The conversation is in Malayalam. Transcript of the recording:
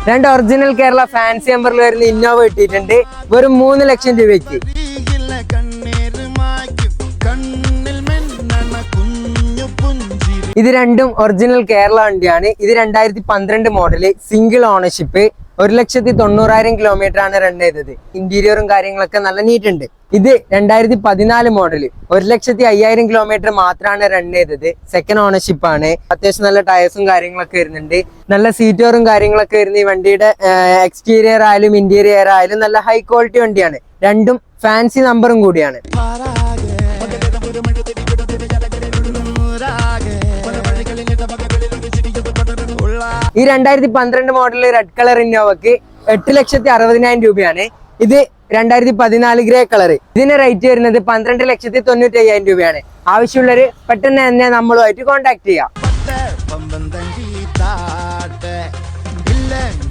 രണ്ട് ഒറിജിനൽ കേരള ഫാൻസി നമ്പറിൽ വരുന്ന ഇന്നോവ കിട്ടിയിട്ടുണ്ട് വെറും 3 ലക്ഷം രൂപയ്ക്ക്. ഇത് രണ്ടും ഒറിജിനൽ കേരള വണ്ടിയാണ്. ഇത് 2012 മോഡല്, സിംഗിൾ ഓണർഷിപ്പ്, 1,90,000 കിലോമീറ്റർ ആണ് റൺ ചെയ്തത്. ഇന്റീരിയറും കാര്യങ്ങളൊക്കെ നല്ല നീറ്റ് ഉണ്ട്. ഇത് 2014 മോഡല്, 1,05,000 കിലോമീറ്റർ മാത്രമാണ് റൺ ചെയ്തത്. സെക്കൻഡ് ഓണർഷിപ്പ് ആണ്. അത്യാവശ്യം നല്ല ടയേഴ്സും കാര്യങ്ങളൊക്കെ വരുന്നുണ്ട്. നല്ല സീറ്റോറും കാര്യങ്ങളൊക്കെ വരുന്ന ഈ വണ്ടിയുടെ എക്സ്റ്റീരിയർ ആയാലും ഇന്റീരിയർ ആയാലും നല്ല ഹൈ ക്വാളിറ്റി വണ്ടിയാണ്. രണ്ടും ഫാൻസി നമ്പറും കൂടിയാണ്. ഈ 2012 മോഡല് റെഡ് കളർ ഇന്നോവക്ക് 8,60,000 രൂപയാണ്. ഇത് 2014 ഗ്രേ കളർ. ഇതിന് റേറ്റ് വരുന്നത് 12,95,000 രൂപയാണ്. ആവശ്യമുള്ളവര് പെട്ടെന്ന് തന്നെ നമ്മളുമായിട്ട് കോൺടാക്ട് ചെയ്യാം.